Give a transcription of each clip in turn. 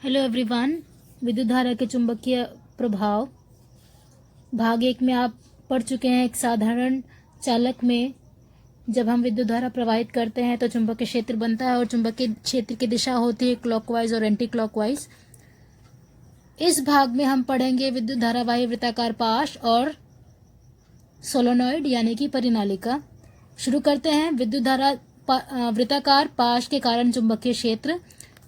Hello everyone. विद्युत धारा के चुंबकीय प्रभाव भाग 1 में आप पढ़ चुके हैं। एक साधारण चालक में जब हम विद्युत धारा प्रवाहित करते हैं तो चुंबकीय क्षेत्र बनता है और चुंबकीय क्षेत्र की दिशा होती है क्लॉकवाइज और एंटी क्लॉकवाइज। इस भाग में हम पढ़ेंगे विद्युत धारावाही वृत्ताकार पाश और सोलेनॉइड यानी कि परिनालिका। शुरू करते हैं। विद्युत धारा वृत्ताकार पाश के कारण चुंबकीय क्षेत्र।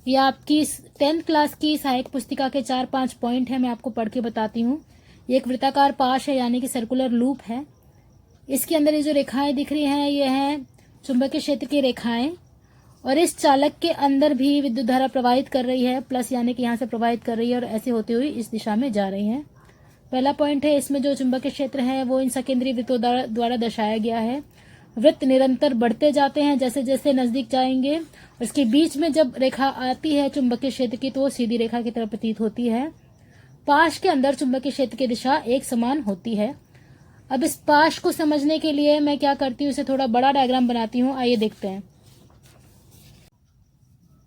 ये आपकी 10th क्लास की सहायक पुस्तिका के 4-5 पॉइंट है, मैं आपको पढ़ के बताती हूँ। ये एक वृत्ताकार पाश है यानी कि सर्कुलर लूप है। इसके अंदर ये जो रेखाएं दिख रही हैं ये हैं चुंबकीय क्षेत्र की रेखाएं, और इस चालक के अंदर भी विद्युत धारा प्रवाहित कर रही है, प्लस यानी कि यहाँ से प्रवाहित कर रही है और ऐसे होते हुए इस दिशा में जा रही है। पहला पॉइंट है, इसमें जो चुंबकीय क्षेत्र है वो इन सकेंद्रीय वृत्तों द्वारा दर्शाया गया है। वृत्त निरंतर बढ़ते जाते हैं जैसे जैसे नजदीक जाएंगे। इसके बीच में जब रेखा आती है चुंबकीय क्षेत्र की तो वो सीधी रेखा की तरह प्रतीत होती है। पाश के अंदर चुंबकीय क्षेत्र की दिशा एक समान होती है। अब इस पाश को समझने के लिए मैं क्या करती हूँ, इसे थोड़ा बड़ा डायग्राम बनाती हूँ। आइए देखते हैं।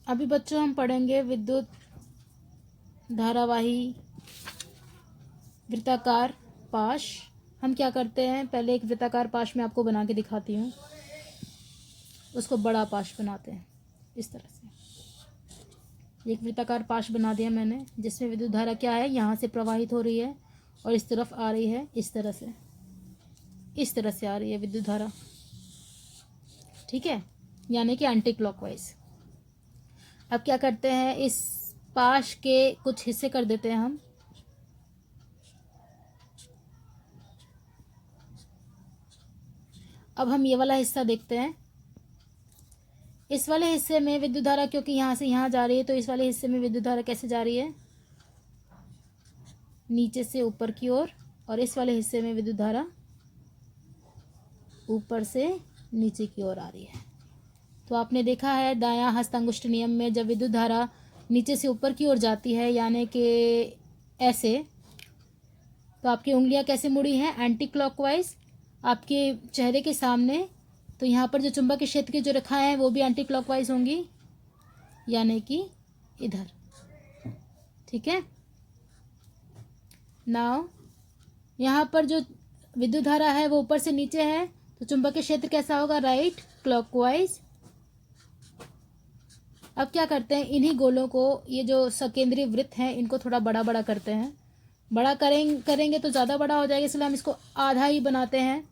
अभी बच्चों हम पढ़ेंगे विद्युत धारावाही वृत्ताकार पाश। हम क्या करते हैं, पहले एक वृत्ताकार पाश में आपको बना के दिखाती हूँ, उसको बड़ा पाश बनाते हैं इस तरह से। एक वृत्ताकार पाश बना दिया मैंने जिसमें विद्युत धारा क्या है, यहाँ से प्रवाहित हो रही है और इस तरफ आ रही है, इस तरह से आ रही है विद्युत धारा, ठीक है, यानी कि एंटी क्लॉकवाइज। अब क्या करते हैं, इस पाश के कुछ हिस्से कर देते हैं हम। अब हम ये वाला हिस्सा देखते हैं। इस वाले हिस्से में विद्युत धारा क्योंकि यहाँ से यहाँ जा रही है तो इस वाले हिस्से में विद्युत धारा कैसे जा रही है, नीचे से ऊपर की ओर, और इस वाले हिस्से में विद्युत धारा ऊपर से नीचे की ओर आ रही है। तो आपने देखा है दायां हस्तांगुष्ठ नियम में जब विद्युत धारा नीचे से ऊपर की ओर जाती है यानी कि ऐसे, तो आपकी उंगलियां कैसे मुड़ी हैं, एंटी क्लॉकवाइज आपके चेहरे के सामने। तो यहाँ पर जो चुंबकीय क्षेत्र की जो रेखाएं हैं वो भी एंटी क्लॉकवाइज होंगी यानी कि इधर, ठीक है। नाउ यहाँ पर जो विद्युत धारा है वो ऊपर से नीचे है तो चुंबकीय क्षेत्र कैसा होगा, राइट क्लॉकवाइज। अब क्या करते हैं, इन्हीं गोलों को, ये जो सकेंद्रीय वृत्त हैं इनको थोड़ा बड़ा बड़ा करते हैं। बड़ा करेंगे तो ज़्यादा बड़ा हो जाएगा, इसलिए हम इसको आधा ही बनाते हैं।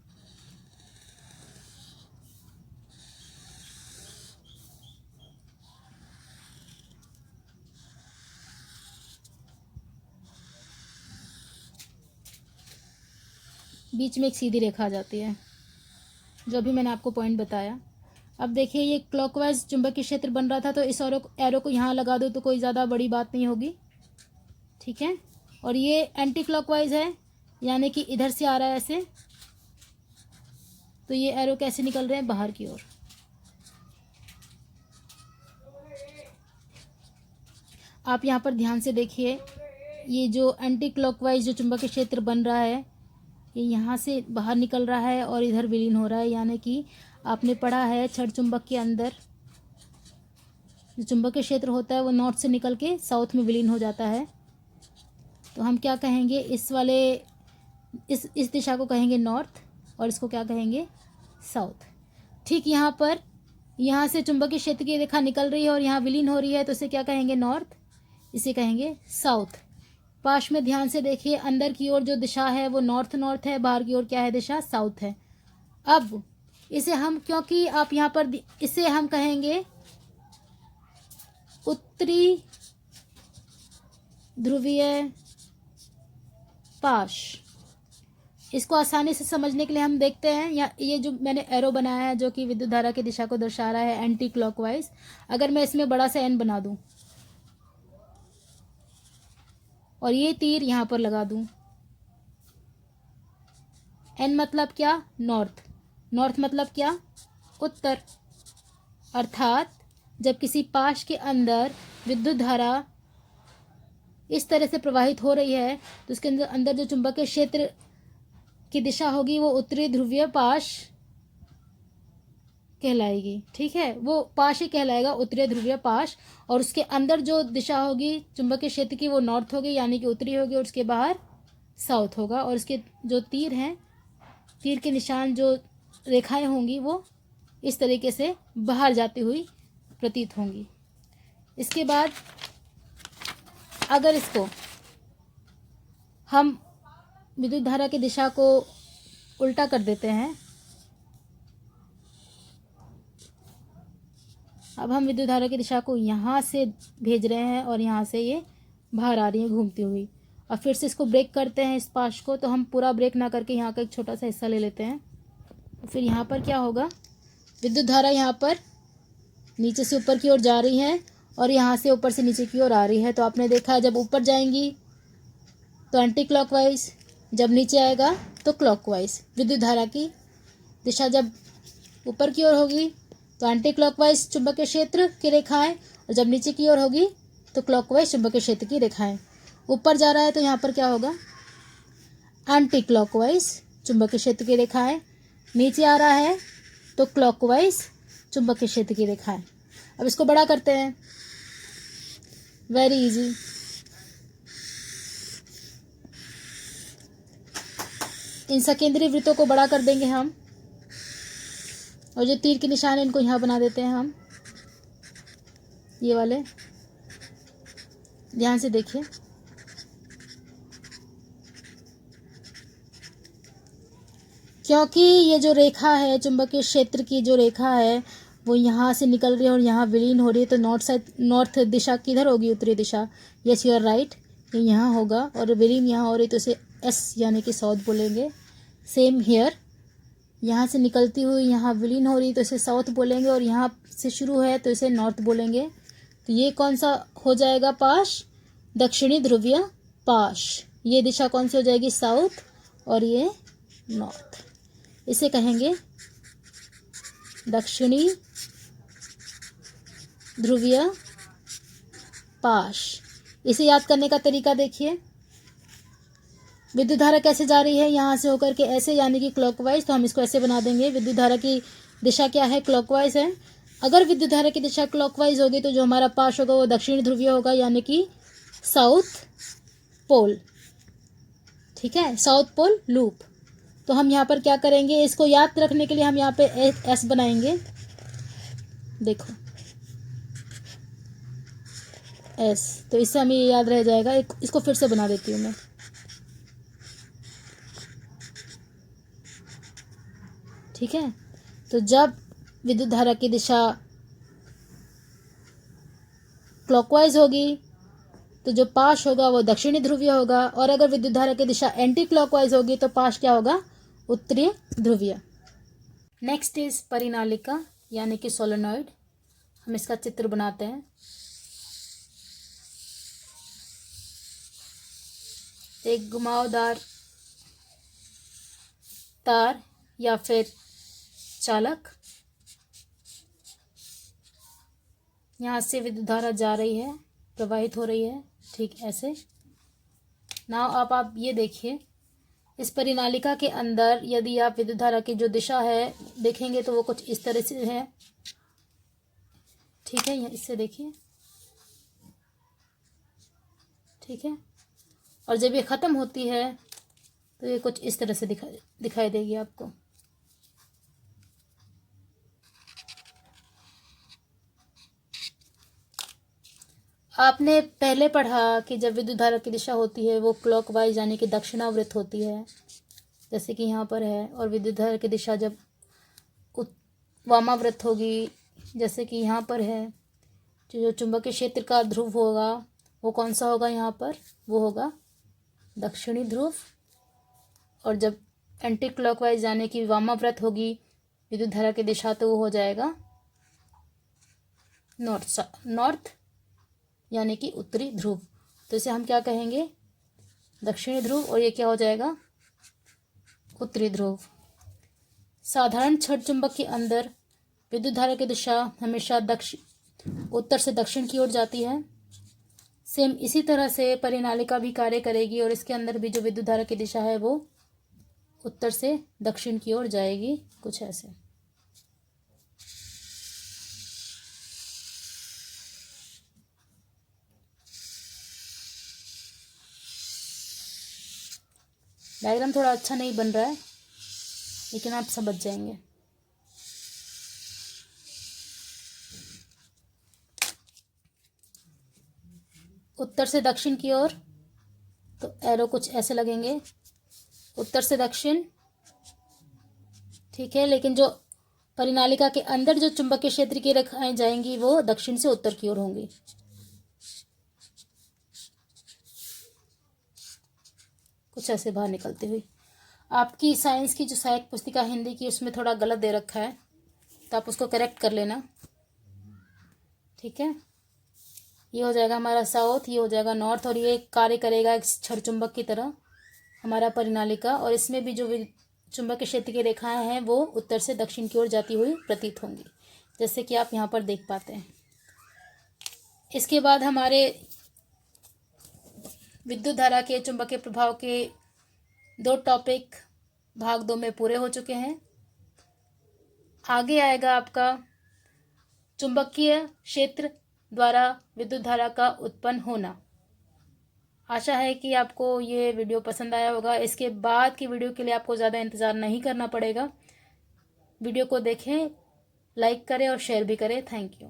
बीच में एक सीधी रेखा आ जाती है, जो अभी मैंने आपको पॉइंट बताया। अब देखिए ये क्लॉकवाइज चुंबकीय क्षेत्र बन रहा था तो इस एरो को यहाँ लगा दो तो कोई ज़्यादा बड़ी बात नहीं होगी, ठीक है। और ये एंटी क्लॉकवाइज है यानी कि इधर से आ रहा है ऐसे, तो ये एरो कैसे निकल रहे हैं, बाहर की ओर। आप यहाँ पर ध्यान से देखिए, ये जो एंटी क्लॉकवाइज जो चुंबकीय क्षेत्र बन रहा है ये यहाँ से बाहर निकल रहा है और इधर विलीन हो रहा है, यानी कि आपने पढ़ा है छड़ चुंबक के अंदर जो चुंबकीय क्षेत्र होता है वो नॉर्थ से निकल के साउथ में विलीन हो जाता है। तो हम क्या कहेंगे, इस वाले इस दिशा को कहेंगे नॉर्थ और इसको क्या कहेंगे, साउथ। ठीक यहाँ पर यहाँ से चुंबकीय क्षेत्र की रेखा निकल रही है और यहाँ विलीन हो रही है तो इसे क्या कहेंगे, नॉर्थ, इसे कहेंगे साउथ। पाश में ध्यान से देखिए, अंदर की ओर जो दिशा है वो नॉर्थ नॉर्थ है, बाहर की ओर क्या है, दिशा साउथ है। अब इसे हम, क्योंकि आप यहाँ पर इसे हम कहेंगे उत्तरी ध्रुवीय पाश। इसको आसानी से समझने के लिए हम देखते हैं, या ये जो मैंने एरो बनाया है जो कि विद्युत धारा की दिशा को दर्शा रहा है एंटी क्लॉकवाइज, अगर मैं इसमें बड़ा सा एन बना दूं और ये तीर यहाँ पर लगा दूं, एन मतलब क्या, नॉर्थ, नॉर्थ मतलब क्या, उत्तर। अर्थात जब किसी पाश के अंदर विद्युत धारा इस तरह से प्रवाहित हो रही है तो उसके अंदर जो चुंबकीय क्षेत्र की दिशा होगी वो उत्तरी ध्रुवीय पाश कहलाएगी। ठीक है, वो पाश ही कहलाएगा, उत्तरी ध्रुवीय पाश। और उसके अंदर जो दिशा होगी चुंबकीय क्षेत्र की वो नॉर्थ होगी, यानी कि उत्तरी होगी, और उसके बाहर साउथ होगा। और उसके जो तीर हैं, तीर के निशान, जो रेखाएं होंगी वो इस तरीके से बाहर जाती हुई प्रतीत होंगी। इसके बाद अगर इसको हम विद्युत धारा की दिशा को उल्टा कर देते हैं, अब हम विद्युत धारा की दिशा को यहाँ से भेज रहे हैं और यहाँ से ये बाहर आ रही है घूमती हुई। और फिर से इसको ब्रेक करते हैं इस पाश को, तो हम पूरा ब्रेक ना करके यहाँ का एक छोटा सा हिस्सा ले लेते हैं। तो फिर यहाँ पर क्या होगा, विद्युत धारा यहाँ पर नीचे से ऊपर की ओर जा रही है और यहाँ से ऊपर से नीचे की ओर आ रही है। तो आपने देखा जब ऊपर जाएंगी तो एंटी क्लॉकवाइज, जब नीचे आएगा तो क्लॉकवाइज। विद्युत धारा की दिशा जब ऊपर की ओर होगी तो एंटी क्लॉकवाइज चुंबकीय क्षेत्र की रेखाएं, और जब नीचे की ओर होगी तो क्लॉकवाइज चुंबकीय क्षेत्र की रेखाएं। ऊपर जा रहा है तो यहाँ पर क्या होगा, एंटी क्लॉकवाइज चुंबकीय क्षेत्र की रेखाएं। नीचे आ रहा है तो क्लॉकवाइज चुंबकीय क्षेत्र की रेखाएं। अब इसको बड़ा करते हैं, वेरी इजी। इन सकेंद्रीय वृत्तों को बड़ा कर देंगे हम, और जो तीर के निशान है इनको यहाँ बना देते हैं हम, ये वाले। ध्यान से देखिए, क्योंकि ये जो रेखा है चुंबकीय क्षेत्र की, जो रेखा है वो यहाँ से निकल रही है और यहाँ विलीन हो रही है, तो नॉर्थ दिशा किधर होगी, उत्तरी दिशा। यस यू आर राइट, ये यहाँ होगा, और विलीन यहाँ हो रही तो इसे एस यानी कि साउथ बोलेंगे। सेम हियर, यहाँ से निकलती हुई यहाँ विलीन हो रही तो इसे साउथ बोलेंगे, और यहाँ से शुरू है तो इसे नॉर्थ बोलेंगे। तो ये कौन सा हो जाएगा पाश, दक्षिणी ध्रुवीय पाश। ये दिशा कौन सी हो जाएगी, साउथ, और ये नॉर्थ। इसे कहेंगे दक्षिणी ध्रुवीय पाश। इसे याद करने का तरीका देखिए, विद्युत धारा कैसे जा रही है, यहाँ से होकर के ऐसे, यानी कि क्लॉकवाइज। तो हम इसको ऐसे बना देंगे, विद्युत धारा की दिशा क्या है, क्लॉकवाइज है। अगर विद्युत धारा की दिशा क्लॉकवाइज होगी तो जो हमारा पाश होगा वो दक्षिण ध्रुवीय होगा, यानी कि साउथ पोल। ठीक है, साउथ पोल लूप। तो हम यहाँ पर क्या करेंगे, इसको याद रखने के लिए हम यहाँ पे एस बनाएंगे। देखो एस, तो इससे हमें ये याद रह जाएगा। इसको फिर से बना देती हूँ मैं। ठीक है, तो जब विद्युत धारा की दिशा क्लॉकवाइज होगी तो जो पाश होगा वो दक्षिणी ध्रुवीय होगा, और अगर विद्युत धारा की दिशा एंटी क्लॉकवाइज होगी तो पाश क्या होगा, उत्तरी ध्रुवीय। नेक्स्ट इज परिनालिका यानी कि सोलेनॉइड। हम इसका चित्र बनाते हैं। एक घुमावदार तार या फिर चालक, यहाँ से विद्युत धारा जा रही है, प्रवाहित हो रही है, ठीक ऐसे। नाउ आप ये देखिए, इस परिनालिका के अंदर यदि आप विद्युत धारा की जो दिशा है देखेंगे तो वो कुछ इस तरह से है। ठीक है, इससे देखिए, ठीक है। और जब ये ख़त्म होती है तो ये कुछ इस तरह से दिखाई देगी आपको। आपने पहले पढ़ा कि जब विद्युत धारा की दिशा होती है वो क्लॉकवाइज यानी कि दक्षिणावर्त होती है, जैसे कि यहाँ पर है। और विद्युत धारा की दिशा जब वामावर्त होगी, जैसे कि यहाँ पर है, जो चुंबकीय क्षेत्र का ध्रुव होगा वो कौन सा होगा, यहाँ पर वो होगा दक्षिणी ध्रुव। और जब एंटी क्लॉकवाइज यानी कि वामाव्रत होगी विद्युत धारा की दिशा तो वो हो जाएगा नॉर्थ यानी कि उत्तरी ध्रुव। तो इसे हम क्या कहेंगे, दक्षिणी ध्रुव, और ये क्या हो जाएगा, उत्तरी ध्रुव। साधारण छड़ चुंबक के अंदर विद्युत धारा की दिशा हमेशा उत्तर से दक्षिण की ओर जाती है। सेम इसी तरह से परिनालिका भी कार्य करेगी, और इसके अंदर भी जो विद्युत धारा की दिशा है वो उत्तर से दक्षिण की ओर जाएगी, कुछ ऐसे। डायग्राम थोड़ा अच्छा नहीं बन रहा है, लेकिन आप समझ जाएंगे। उत्तर से दक्षिण की ओर तो एरो कुछ ऐसे लगेंगे, उत्तर से दक्षिण, ठीक है। लेकिन जो परिनालिका के अंदर जो चुंबकीय क्षेत्र की रेखाएं जाएंगी वो दक्षिण से उत्तर की ओर होंगी। कुछ ऐसे बाहर निकलती हुई। आपकी साइंस की जो सहायक पुस्तिका हिंदी की, उसमें थोड़ा गलत दे रखा है, तो आप उसको करेक्ट कर लेना, ठीक है। ये हो जाएगा हमारा साउथ, ये हो जाएगा नॉर्थ, और ये कार्य करेगा एक छड़ चुंबक की तरह हमारा परिनालिका। और इसमें भी जो चुंबकीय क्षेत्र की रेखाएं हैं वो उत्तर से दक्षिण की ओर जाती हुई प्रतीत होंगी, जैसे कि आप यहाँ पर देख पाते हैं। इसके बाद हमारे विद्युत धारा के चुंबकीय प्रभाव के 2 टॉपिक भाग 2 में पूरे हो चुके हैं। आगे आएगा आपका चुंबकीय क्षेत्र द्वारा विद्युत धारा का उत्पन्न होना। आशा है कि आपको ये वीडियो पसंद आया होगा। इसके बाद की वीडियो के लिए आपको ज़्यादा इंतज़ार नहीं करना पड़ेगा। वीडियो को देखें, लाइक करें और शेयर भी करें। Thank you.